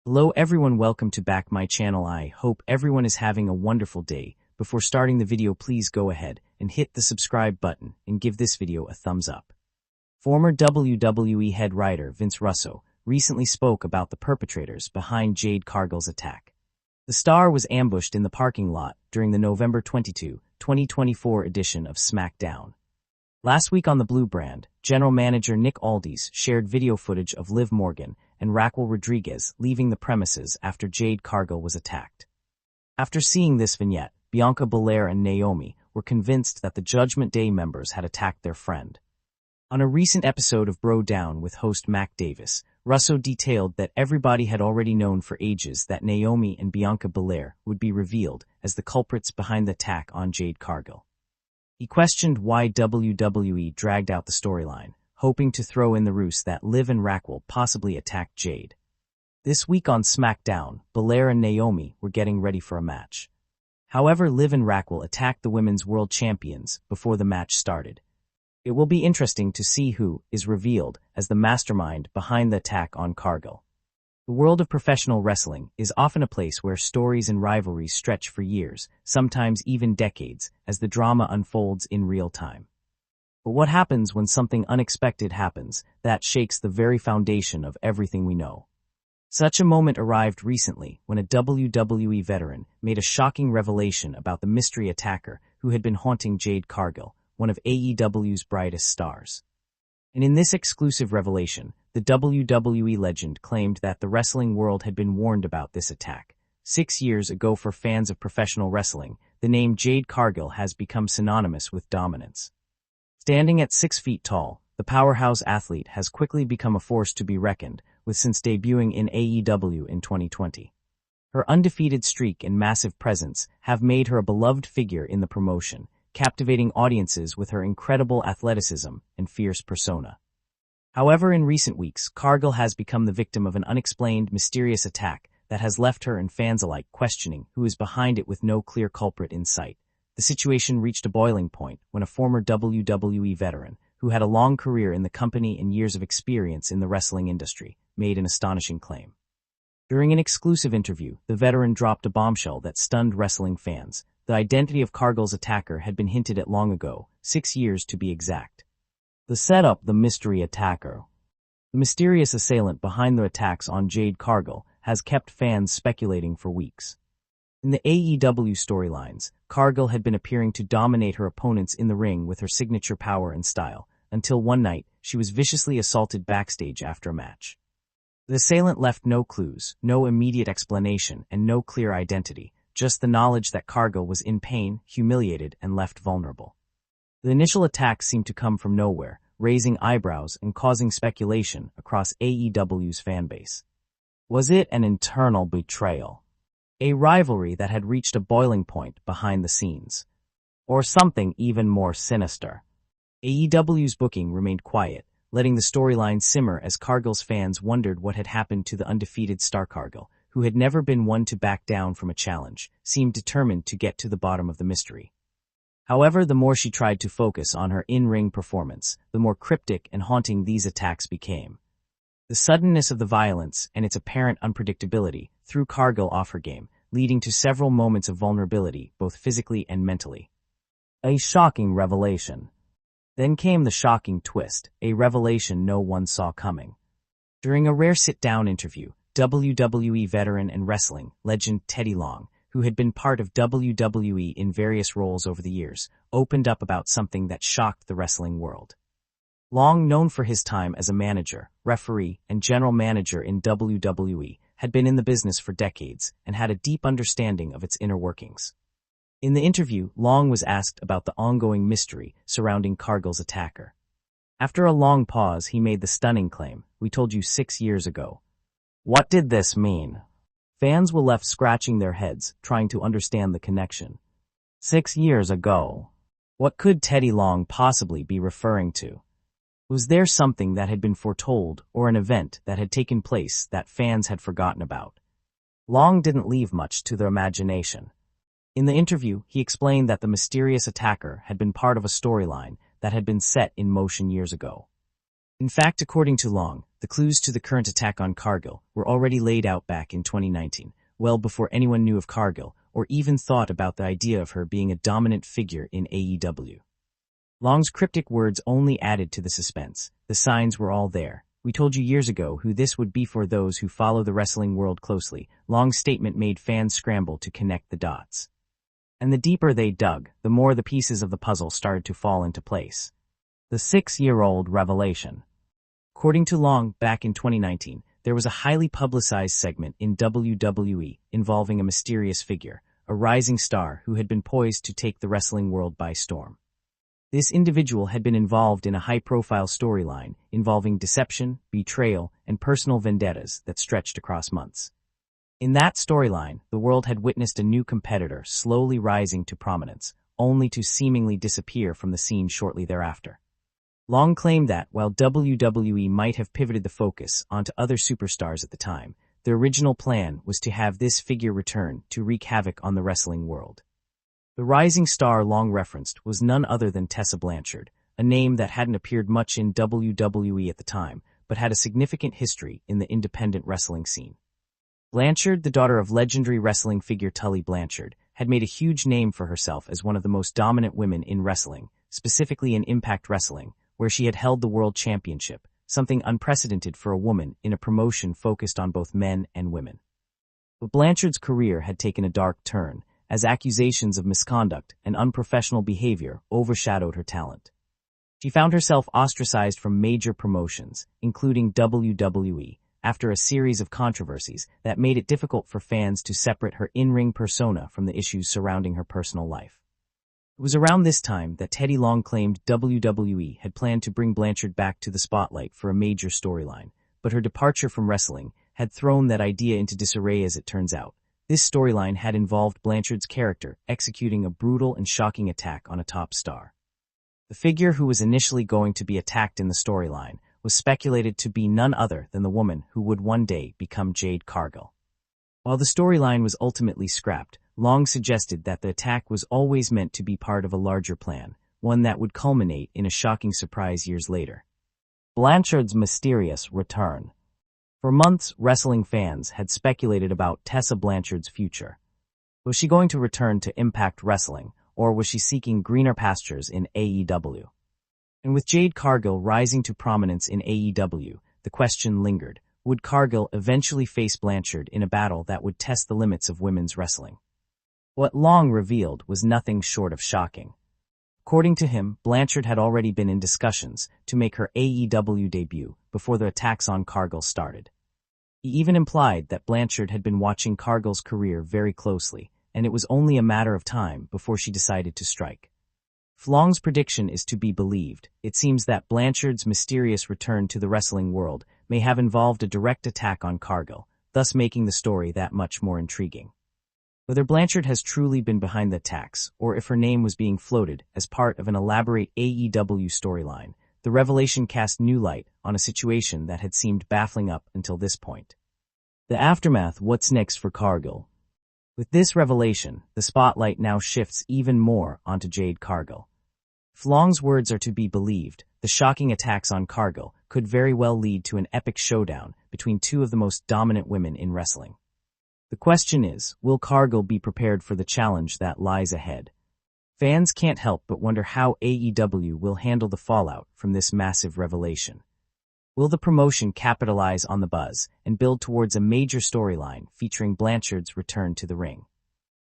Hello everyone, welcome to back my channel. I hope everyone is having a wonderful day. Before starting the video, please go ahead and hit the subscribe button and give this video a thumbs up. Former WWE head writer Vince Russo recently spoke about the perpetrators behind Jade Cargill's attack. The star was ambushed in the parking lot during the November 22, 2024 edition of SmackDown. Last week on the Blue brand, general manager Nick Aldis shared video footage of Liv Morgan and Raquel Rodriguez leaving the premises after Jade Cargill was attacked. After seeing this vignette, Bianca Belair and Naomi were convinced that the Judgment Day members had attacked their friend. On a recent episode of Bro Down with host Mac Davis, Russo detailed that everybody had already known for ages that Naomi and Bianca Belair would be revealed as the culprits behind the attack on Jade Cargill. He questioned why WWE dragged out the storyline, hoping to throw in the ruse that Liv and Raquel possibly attacked Jade. This week on SmackDown, Belair and Naomi were getting ready for a match. However, Liv and Raquel attacked the women's world champions before the match started. It will be interesting to see who is revealed as the mastermind behind the attack on Cargill. The world of professional wrestling is often a place where stories and rivalries stretch for years, sometimes even decades, as the drama unfolds in real time. But what happens when something unexpected happens that shakes the very foundation of everything we know? Such a moment arrived recently when a WWE veteran made a shocking revelation about the mystery attacker who had been haunting Jade Cargill, one of AEW's brightest stars. And in this exclusive revelation, the WWE legend claimed that the wrestling world had been warned about this attack. 6 years ago, for fans of professional wrestling, the name Jade Cargill has become synonymous with dominance. Standing at 6 feet tall, the powerhouse athlete has quickly become a force to be reckoned with since debuting in AEW in 2020. Her undefeated streak and massive presence have made her a beloved figure in the promotion, captivating audiences with her incredible athleticism and fierce persona. However, in recent weeks, Cargill has become the victim of an unexplained, mysterious attack that has left her and fans alike questioning who is behind it with no clear culprit in sight. The situation reached a boiling point when a former WWE veteran, who had a long career in the company and years of experience in the wrestling industry, made an astonishing claim. During an exclusive interview, the veteran dropped a bombshell that stunned wrestling fans. The identity of Cargill's attacker had been hinted at long ago, 6 years to be exact. The setup: the mystery attacker. The mysterious assailant behind the attacks on Jade Cargill has kept fans speculating for weeks. In the AEW storylines, Cargill had been appearing to dominate her opponents in the ring with her signature power and style, until one night she was viciously assaulted backstage after a match. The assailant left no clues, no immediate explanation, and no clear identity, just the knowledge that Cargill was in pain, humiliated, and left vulnerable. The initial attack seemed to come from nowhere, raising eyebrows and causing speculation across AEW's fanbase. Was it an internal betrayal? A rivalry that had reached a boiling point behind the scenes? Or something even more sinister? AEW's booking remained quiet, letting the storyline simmer as Cargill's fans wondered what had happened to the undefeated star. Cargill, who had never been one to back down from a challenge, seemed determined to get to the bottom of the mystery. However, the more she tried to focus on her in-ring performance, the more cryptic and haunting these attacks became. The suddenness of the violence and its apparent unpredictability threw Cargill off her game, leading to several moments of vulnerability, both physically and mentally. A shocking revelation. Then came the shocking twist, a revelation no one saw coming. During a rare sit-down interview, WWE veteran and wrestling legend Teddy Long, who had been part of WWE in various roles over the years, opened up about something that shocked the wrestling world. Long, known for his time as a manager, referee, and general manager in WWE, had been in the business for decades and had a deep understanding of its inner workings. In the interview, Long was asked about the ongoing mystery surrounding Cargill's attacker. After a long pause, he made the stunning claim, "We told you 6 years ago." What did this mean? Fans were left scratching their heads, trying to understand the connection. 6 years ago. What could Teddy Long possibly be referring to? Was there something that had been foretold or an event that had taken place that fans had forgotten about? Long didn't leave much to their imagination. In the interview, he explained that the mysterious attacker had been part of a storyline that had been set in motion years ago. In fact, according to Long, the clues to the current attack on Cargill were already laid out back in 2019, well before anyone knew of Cargill or even thought about the idea of her being a dominant figure in AEW. Long's cryptic words only added to the suspense. The signs were all there. We told you years ago who this would be for those who follow the wrestling world closely. Long's statement made fans scramble to connect the dots. And the deeper they dug, the more the pieces of the puzzle started to fall into place. The 6-year-old revelation. According to Long, back in 2019, there was a highly publicized segment in WWE involving a mysterious figure, a rising star who had been poised to take the wrestling world by storm. This individual had been involved in a high-profile storyline involving deception, betrayal, and personal vendettas that stretched across months. In that storyline, the world had witnessed a new competitor slowly rising to prominence, only to seemingly disappear from the scene shortly thereafter. Long claimed that, while WWE might have pivoted the focus onto other superstars at the time, the original plan was to have this figure return to wreak havoc on the wrestling world. The rising star Long referenced was none other than Tessa Blanchard, a name that hadn't appeared much in WWE at the time, but had a significant history in the independent wrestling scene. Blanchard, the daughter of legendary wrestling figure Tully Blanchard, had made a huge name for herself as one of the most dominant women in wrestling, specifically in Impact Wrestling, where she had held the World Championship, something unprecedented for a woman in a promotion focused on both men and women. But Blanchard's career had taken a dark turn, as accusations of misconduct and unprofessional behavior overshadowed her talent. She found herself ostracized from major promotions, including WWE, after a series of controversies that made it difficult for fans to separate her in-ring persona from the issues surrounding her personal life. It was around this time that Teddy Long claimed WWE had planned to bring Blanchard back to the spotlight for a major storyline, but her departure from wrestling had thrown that idea into disarray as it turns out. This storyline had involved Blanchard's character executing a brutal and shocking attack on a top star. The figure who was initially going to be attacked in the storyline was speculated to be none other than the woman who would one day become Jade Cargill. While the storyline was ultimately scrapped, Long suggested that the attack was always meant to be part of a larger plan, one that would culminate in a shocking surprise years later. Blanchard's mysterious return. For months, wrestling fans had speculated about Tessa Blanchard's future. Was she going to return to Impact Wrestling, or was she seeking greener pastures in AEW? And with Jade Cargill rising to prominence in AEW, the question lingered, would Cargill eventually face Blanchard in a battle that would test the limits of women's wrestling? What Long revealed was nothing short of shocking. According to him, Blanchard had already been in discussions to make her AEW debut before the attacks on Cargill started. He even implied that Blanchard had been watching Cargill's career very closely, and it was only a matter of time before she decided to strike. If Long's prediction is to be believed, it seems that Blanchard's mysterious return to the wrestling world may have involved a direct attack on Cargill, thus making the story that much more intriguing. Whether Blanchard has truly been behind the attacks, or if her name was being floated as part of an elaborate AEW storyline, the revelation cast new light on a situation that had seemed baffling up until this point. The aftermath: what's next for Cargill? With this revelation, the spotlight now shifts even more onto Jade Cargill. If Long's words are to be believed, the shocking attacks on Cargill could very well lead to an epic showdown between two of the most dominant women in wrestling. The question is, will Cargill be prepared for the challenge that lies ahead? Fans can't help but wonder how AEW will handle the fallout from this massive revelation. Will the promotion capitalize on the buzz and build towards a major storyline featuring Blanchard's return to the ring?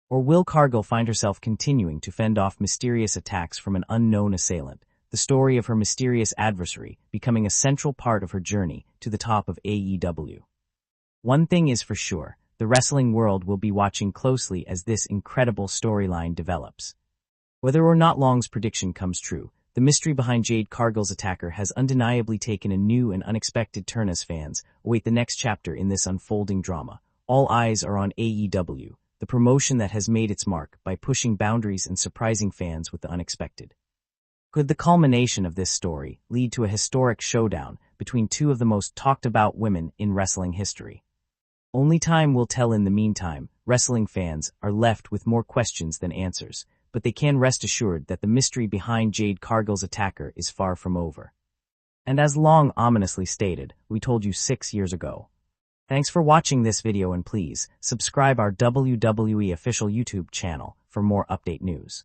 Or will Cargill find herself continuing to fend off mysterious attacks from an unknown assailant, the story of her mysterious adversary becoming a central part of her journey to the top of AEW? One thing is for sure, the wrestling world will be watching closely as this incredible storyline develops. Whether or not Long's prediction comes true, the mystery behind Jade Cargill's attacker has undeniably taken a new and unexpected turn as fans await the next chapter in this unfolding drama. All eyes are on AEW, the promotion that has made its mark by pushing boundaries and surprising fans with the unexpected. Could the culmination of this story lead to a historic showdown between two of the most talked-about women in wrestling history? Only time will tell. In the meantime, wrestling fans are left with more questions than answers, but they can rest assured that the mystery behind Jade Cargill's attacker is far from over. And as Long ominously stated, we told you 6 years ago. Thanks for watching this video and please subscribe our WWE official YouTube channel for more update news.